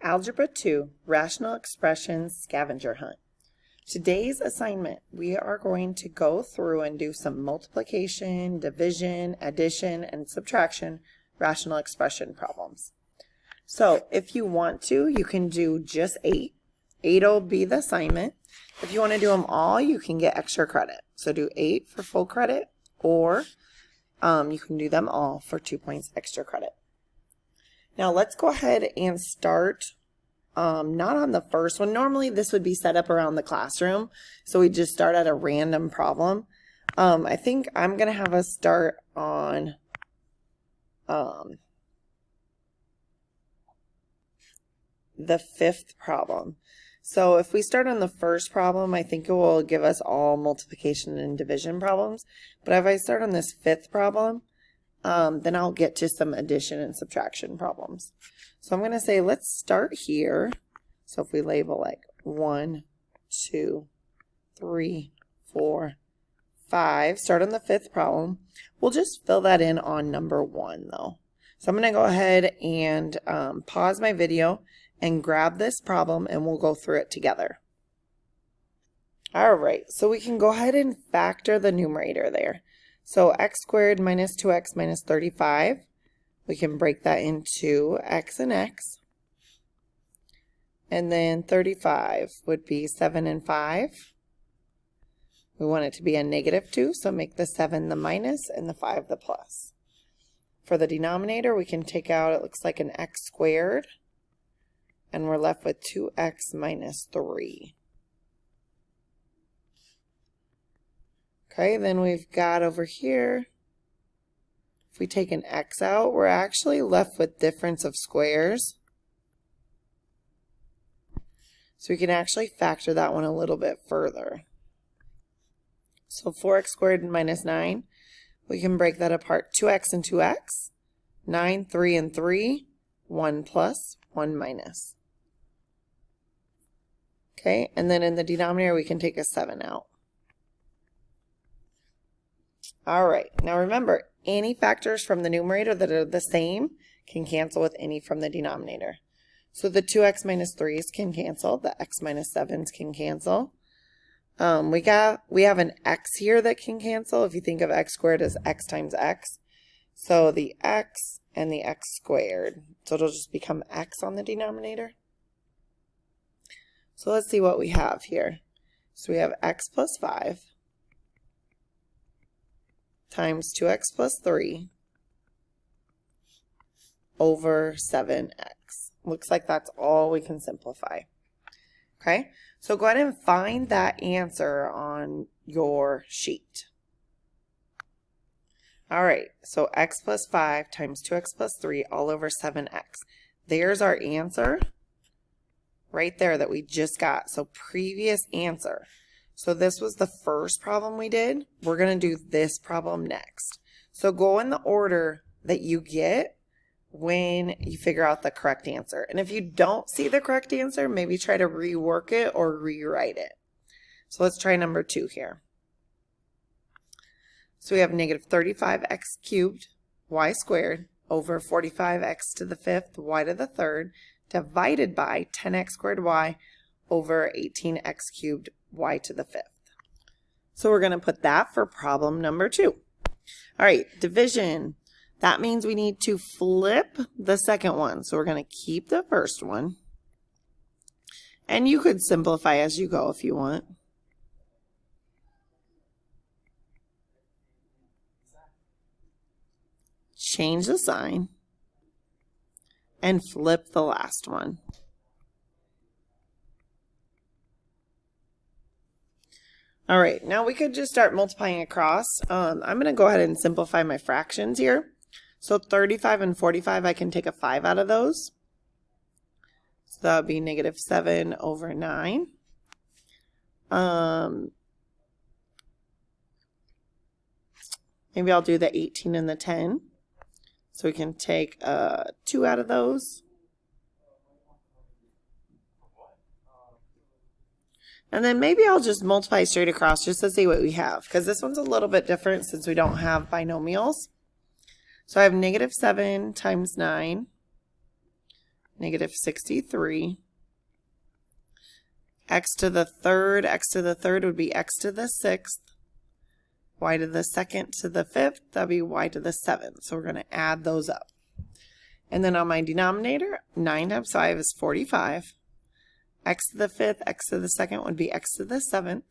Algebra 2, Rational Expressions Scavenger Hunt. Today's assignment, we are going to go through and do some multiplication, division, addition, and subtraction rational expression problems. So if you want to, you can do just 8. 8 will be the assignment. If you want to do them all, you can get extra credit. So do 8 for full credit, or you can do them all for 2 points extra credit. Now let's go ahead and start, not on the first one. Normally this would be set up around the classroom, so we just start at a random problem. I think I'm going to have us start on the 5th problem. So if we start on the first problem, I think it will give us all multiplication and division problems. But if I start on this 5th problem, then I'll get to some addition and subtraction problems. So I'm going to say, let's start here. So if we label like 1, 2, 3, 4, 5, start on the 5th problem. We'll just fill that in on number 1 though. So I'm going to go ahead and pause my video and grab this problem and we'll go through it together. All right, so we can go ahead and factor the numerator there. So x squared minus 2x minus 35, we can break that into x and x. And then 35 would be 7 and 5. We want it to be a -2, so make the 7 the minus and the 5 the plus. For the denominator, we can take out, it looks like an x squared, and we're left with 2x minus 3. Okay, then we've got over here, if we take an x out, we're actually left with difference of squares. So we can actually factor that one a little bit further. So 4x squared minus 9, we can break that apart. 2x and 2x, 9, 3 and 3, 1 plus, 1 minus. Okay, and then in the denominator, we can take a 7 out. All right, now remember, any factors from the numerator that are the same can cancel with any from the denominator. So the 2x minus 3's can cancel, the x minus 7's can cancel. We have an x here that can cancel if you think of x squared as x times x. So the x and the x squared. So it'll just become x on the denominator. So let's see what we have here. So we have x plus 5 times 2x plus 3 over 7x. Looks like that's all we can simplify. Okay, so go ahead and find that answer on your sheet. All right, so x plus 5 times 2x plus 3 all over 7x. There's our answer right there that we just got. So previous answer. So this was the first problem we did. We're going to do this problem next. So go in the order that you get when you figure out the correct answer. And if you don't see the correct answer, maybe try to rework it or rewrite it. So let's try number 2 here. So we have -35x cubed y squared over 45x to the 5th y to the 3rd divided by 10x squared y over 18x cubed y to the 5th. So we're going to put that for problem number 2. All right, division. That means we need to flip the second one. So we're going to keep the first one. And you could simplify as you go if you want. Change the sign. And flip the last one. All right, now we could just start multiplying across. I'm going to go ahead and simplify my fractions here. So 35 and 45, I can take a 5 out of those. So that would be -7 over 9. Maybe I'll do the 18 and the 10. So we can take 2 out of those. And then maybe I'll just multiply straight across just to see what we have, because this one's a little bit different since we don't have binomials. So I have -7 times 9 negative 63. X to the third would be x to the 6th. Y to the 2nd to the 5th, that'd be y to the 7th. So we're going to add those up. And then on my denominator, 9 times 5 is 45. X to the 5th, x to the 2nd would be x to the 7th.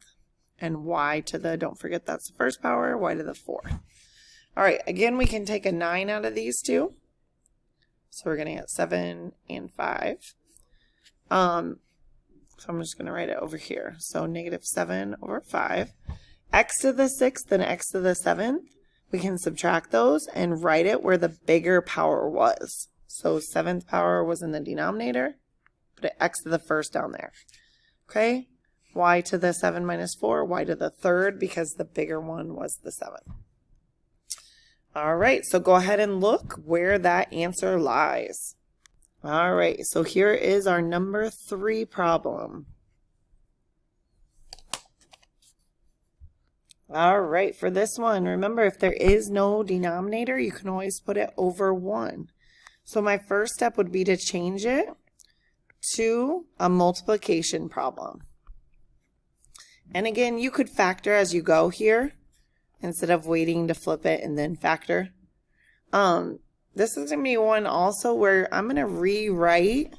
And y to the, don't forget that's the first power, y to the 4th. All right, again, we can take a 9 out of these two. So we're going to get 7 and 5. So I'm just going to write it over here. So negative 7 over 5. X to the 6th and x to the 7th, we can subtract those and write it where the bigger power was. So 7th power was in the denominator. Put an x to the first down there. Okay? Y to the 7 minus 4, y to the third, because the bigger one was the 7. All right, so go ahead and look where that answer lies. All right, so here is our number 3 problem. All right, for this one, remember if there is no denominator, you can always put it over 1. So my first step would be to change it to a multiplication problem. And again, you could factor as you go here instead of waiting to flip it and then factor. This is going to be one also where I'm going to rewrite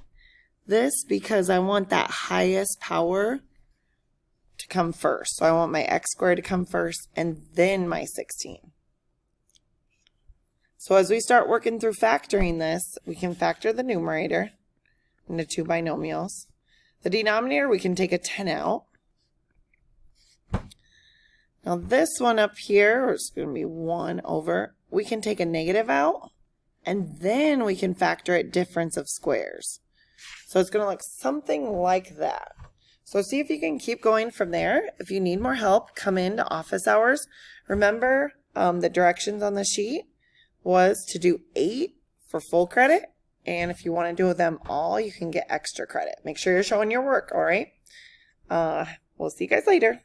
this because I want that highest power to come first. So I want my x squared to come first and then my 16. So as we start working through factoring this, we can factor the numerator into two binomials. The denominator, we can take a 10 out. Now this one up here is going to be 1 over. We can take a negative out, and then we can factor it difference of squares. So it's going to look something like that. So see if you can keep going from there. If you need more help, come into office hours. Remember, the directions on the sheet was to do 8 for full credit. And if you want to do them all, you can get extra credit. Make sure you're showing your work, all right? We'll see you guys later.